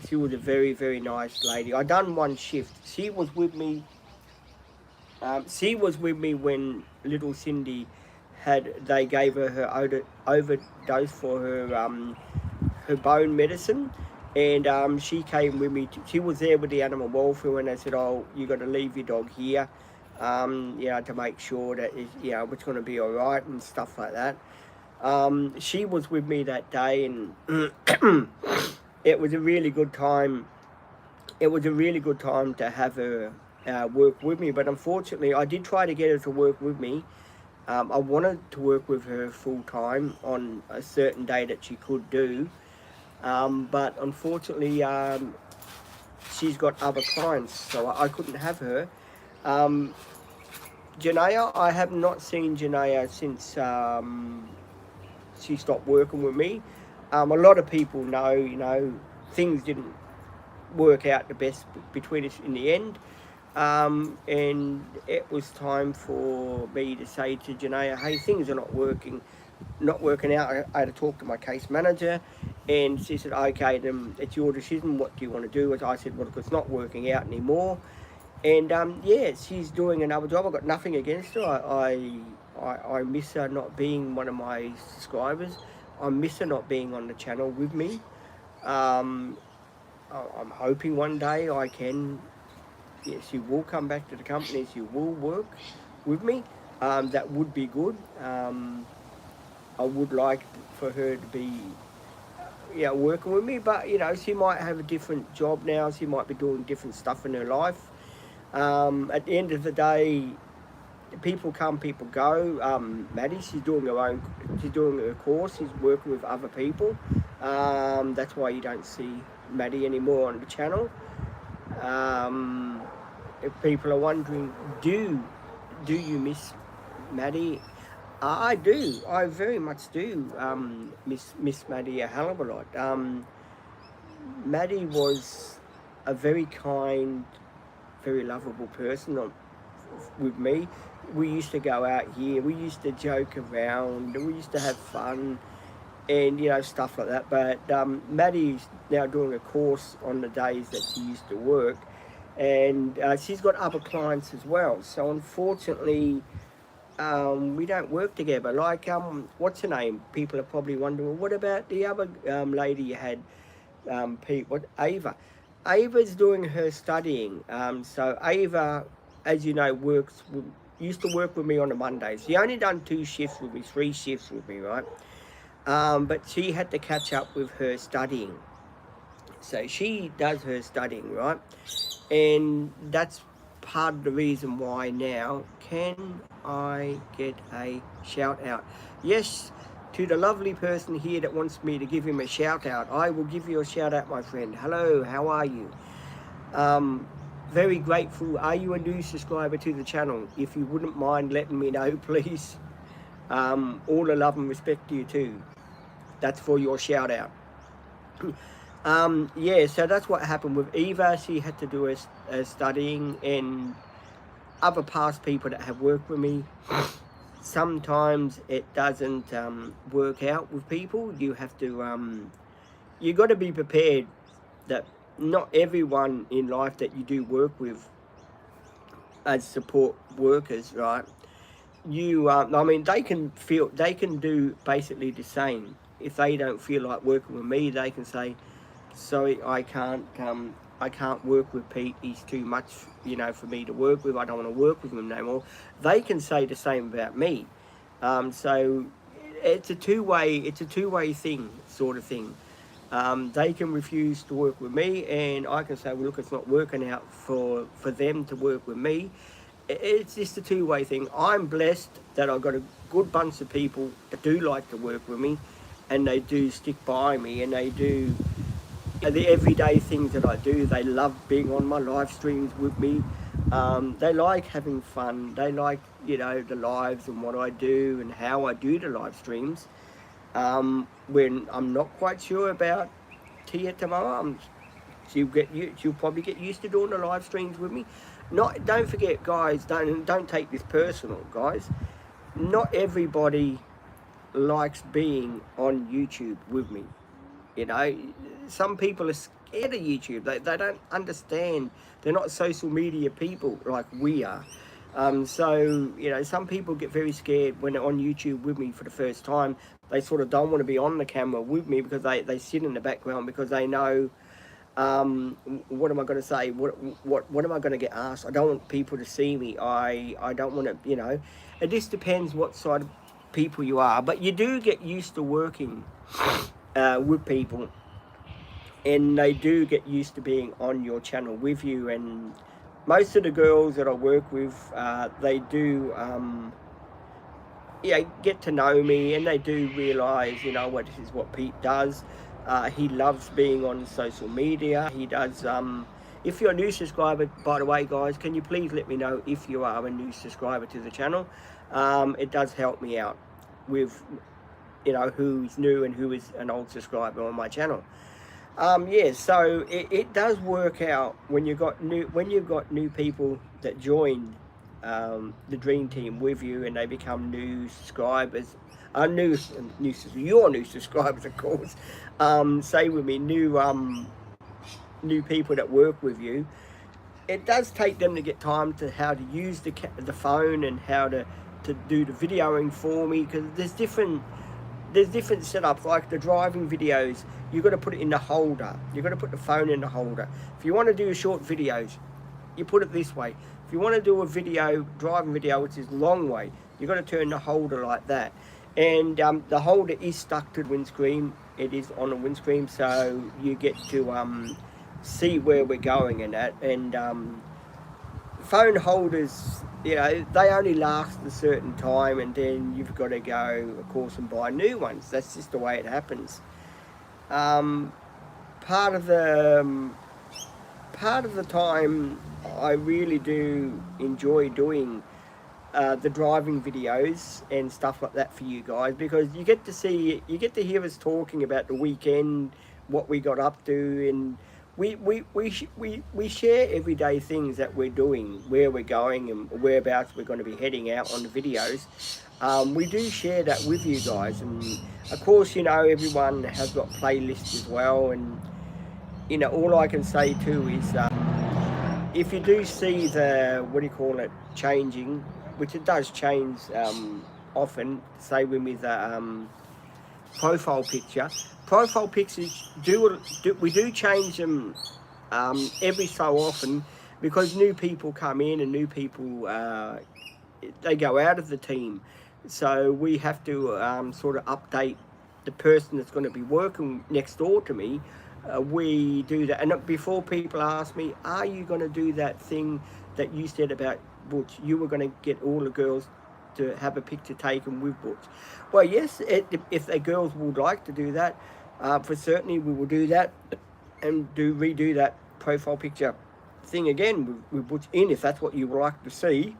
She was a very, very nice lady. I done one shift. She was with me when little Cindy they gave her overdose for her bone medicine, and she came with me. She was there with the animal welfare, and they said, "Oh, you got to leave your dog here, to make sure that it's going to be all right and stuff like that." She was with me that day, and it was a really good time. It was a really good time to have her work with me, but unfortunately, I did try to get her to work with me. I wanted to work with her full time on a certain day that she could do, but unfortunately, she's got other clients, so I couldn't have her. Um, Janaea, I have not seen Janaea since she stopped working with me. A lot of people know, things didn't work out the best between us in the end. And it was time for me to say to Janaea, hey, things are not working out. I had to talk to my case manager, and she said, okay, then it's your decision. What do you want to do? I said, well, it's not working out anymore. And yeah, she's doing another job. I've got nothing against her. I miss her not being one of my subscribers. I miss her not being on the channel with me. I'm hoping one day I can. Yeah, she will come back to the company. She will work with me. That would be good. I would like for her to be, working with me. But she might have a different job now. She might be doing different stuff in her life. At the end of the day, people come, people go. Maddie, she's doing her course. She's working with other people. That's why you don't see Maddie anymore on the channel. If people are wondering, do you miss Maddie? I do. I very much do miss Maddie a hell of a lot. Maddie was a very kind, very lovable person with me. We used to go out here. We used to joke around. We used to have fun, and stuff like that. But Maddie's now doing a course on the days that she used to work, and she's got other clients as well. So unfortunately, we don't work together. Like what's her name? People are probably wondering, well, what about the other lady you had, Pete? What, Ava? Ava's doing her studying. So Ava, as you know, used to work with me on a Monday. She only done 3 shifts with me, right? But she had to catch up with her studying. So she does her studying, right? And that's part of the reason why now. Can I get a shout out? Yes, to the lovely person here that wants me to give him a shout out. I will give you a shout out, my friend. Hello, how are you? Very grateful. Are you a new subscriber to the channel? If you wouldn't mind letting me know, please. All the love and respect to you too. That's for your shout out. Yeah, so that's what happened with Eva. She had to do her studying, and other past people that have worked with me. Sometimes it doesn't work out with people. You have to, you got to be prepared that not everyone in life that you do work with as support workers, right? I mean, they can do basically the same. If they don't feel like working with me, they can say, sorry, I can't work with Pete. He's too much, for me to work with. I don't want to work with him no more. They can say the same about me. So it's a two-way thing, sort of thing. They can refuse to work with me, and I can say, well, look, it's not working out for them to work with me. It's just a two-way thing. I'm blessed that I've got a good bunch of people that do like to work with me, and they do stick by me, and they do the everyday things that I do. They love being on my live streams with me. They like having fun. They like, the lives and what I do and how I do the live streams. When I'm not quite sure about Tia tomorrow, She'll probably get used to doing the live streams with me. Don't forget, guys. Don't take this personal, guys. Not everybody likes being on YouTube with me. You know, some people are scared of YouTube. They don't understand. They're not social media people like we are. So, you know, some people get very scared when they're on YouTube with me for the first time. They sort of don't want to be on the camera with me because they sit in the background because they know, what am I going to say? What am I going to get asked? I don't want people to see me. I don't want to, you know. It just depends what side of people you are. But you do get used to working with people, and they do get used to being on your channel with you. And most of the girls that I work with, they do get to know me, and they do realise, you know, what this is what Pete does. He loves being on social media. He does. If you're a new subscriber, by the way, guys, can you please let me know if you are a new subscriber to the channel? It does help me out with, you know, who's new and who is an old subscriber on my channel. So it does work out when you've got new people that join the Dream Team with you, and they become new subscribers. Your new subscribers, of course. Say with me, new people that work with you. It does take them to get time to how to use the phone and how to do the videoing for me, because there's different setups. Like the driving videos, you've got to put it in the holder. You've got to put the phone in the holder. If you want to do short videos, you put it this way. If you want to do a driving video, which is long way, you've got to turn the holder like that. And the holder is stuck to the windscreen. It is on the windscreen, so you get to see where we're going and that. And phone holders, you know, they only last a certain time, and then you've got to go, of course, and buy new ones. That's just the way it happens. Part of the time, I really do enjoy doing the driving videos and stuff like that for you guys, because you get to hear us talking about the weekend, what we got up to, and we share everyday things that we're doing, where we're going and whereabouts we're going to be heading out on the videos. We do share that with you guys, and of course, you know, everyone has got playlists as well. And you know, all I can say too is if you do see the changing, which it does change often, say with me the profile pictures we do change them every so often, because new people come in and new people they go out of the team, so we have to sort of update the person that's going to be working next door to me. We do that. And before people ask me, are you going to do that thing that you said about Butch? You were going to get all the girls to have a picture taken with Butch. Well, yes, if the girls would like to do that, for certainly we will do that and redo that profile picture thing again with Butch in, if that's what you would like to see,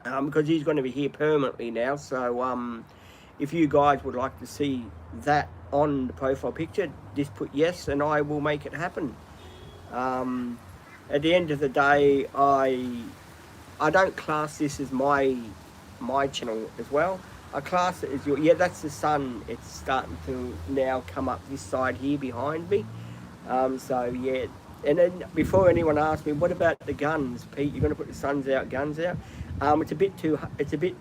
because he's going to be here permanently now. So if you guys would like to see that on the profile picture, just put yes and I will make it happen. At the end of the day, I don't class this as my channel as well. I class it as that's the sun. It's starting to now come up this side here behind me. So yeah, and then before anyone asks me, what about the guns, Pete? You're going to put the guns out? It's a bit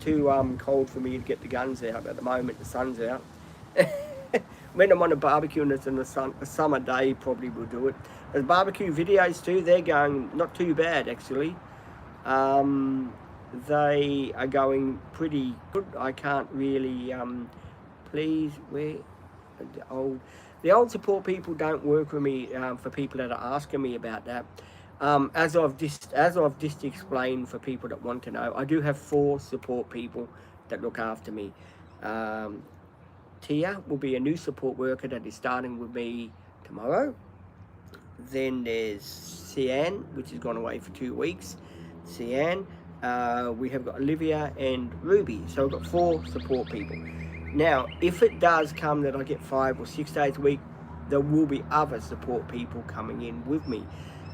too cold for me to get the guns out at the moment. The sun's out. When I'm on a barbecue and it's in a summer day, probably will do it. There's barbecue videos too. They're going not too bad actually. They are going pretty good. I can't really the old support people don't work with me. For people that are asking me about that, as I've just explained, for people that want to know, I do have 4 support people that look after me. Tia will be a new support worker that is starting with me tomorrow. Then there's Sian, which has gone away for 2 weeks. Sian. We have got Olivia and Ruby. So I've got 4 support people. Now, if it does come that I get 5 or 6 days a week, there will be other support people coming in with me.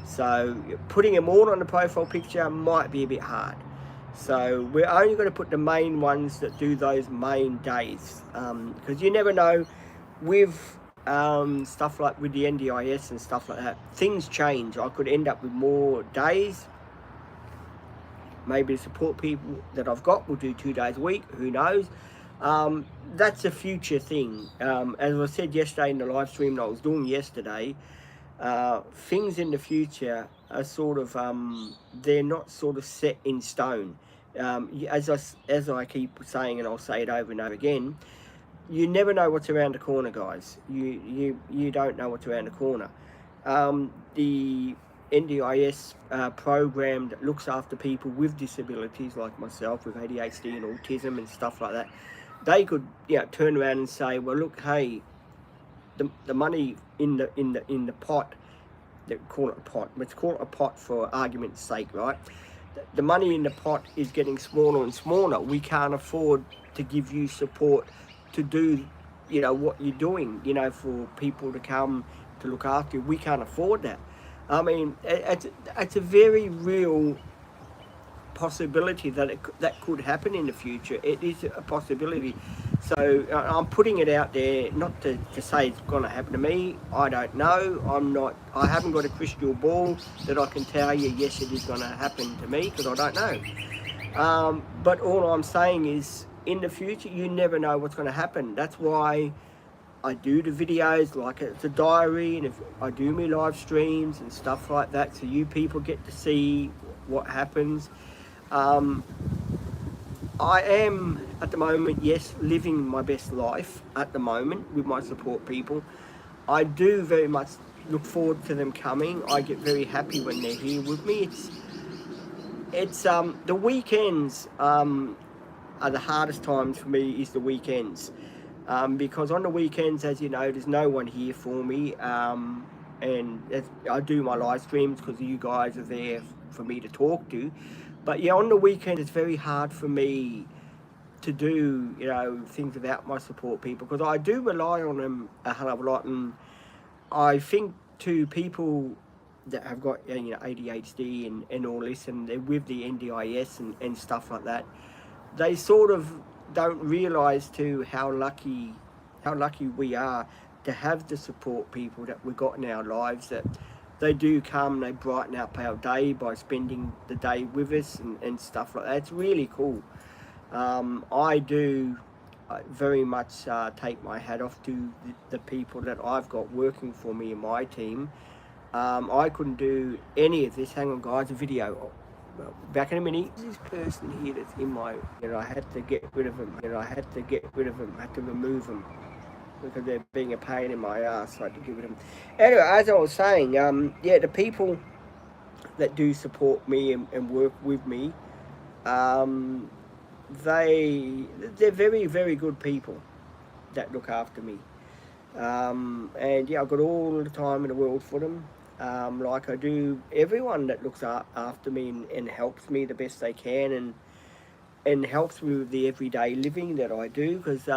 So putting them all on the profile picture might be a bit hard. So we're only going to put the main ones that do those main days, because you never know with stuff like with the NDIS and stuff like that, things change. I could end up with more days. Maybe the support people that I've got will do 2 days a week, who knows. That's a future thing. As I said yesterday in the live stream that I was doing yesterday, things in the future are sort of, they're not sort of set in stone. As I keep saying, and I'll say it over and over again, you never know what's around the corner, guys. You don't know what's around the corner. The NDIS program that looks after people with disabilities like myself, with ADHD and autism and stuff like that, they could turn around and say, well, look, hey, the money in the pot, they call it a pot, let's call it a pot for argument's sake, right? The money in the pot is getting smaller and smaller. We can't afford to give you support to do what you're doing, for people to come to look after you. We can't afford that. I mean, it's a very real possibility that that could happen in the future. It is a possibility. So I'm putting it out there, not to say it's going to happen to me. I don't know. I haven't got a crystal ball that I can tell you, yes, it is going to happen to me, because I don't know. But all I'm saying is, in the future, you never know what's going to happen. That's why I do the videos, like it's a diary, and if I do my live streams and stuff like that, so you people get to see what happens. I am, at the moment, yes, living my best life at the moment with my support people. I do very much look forward to them coming. I get very happy when they're here with me. It's the weekends are the hardest times for me, is the weekends. Because on the weekends, as you know, there's no one here for me, and I do my live streams because you guys are there for me to talk to. But yeah, on the weekend it's very hard for me to do things without my support people, because I do rely on them a hell of a lot. And I think to people that have got ADHD and all this, and they're with the NDIS and stuff like that, they sort of don't realise too how lucky we are to have the support people that we got in our lives, that they do come, they brighten up our day by spending the day with us and stuff like that. It's really cool. I do very much take my hat off to the people that I've got working for me in my team. I couldn't do any of this. Hang on, guys, a video. Well, back in a minute. This person here that's in my, I had to get rid of them. I had to remove them because they're being a pain in my ass. So I had to get rid of them. Anyway, as I was saying, the people that do support me and work with me, they're very, very good people that look after me. And yeah, I've got all the time in the world for them. Like I do everyone that looks after me and helps me the best they can, and helps me with the everyday living that I do, because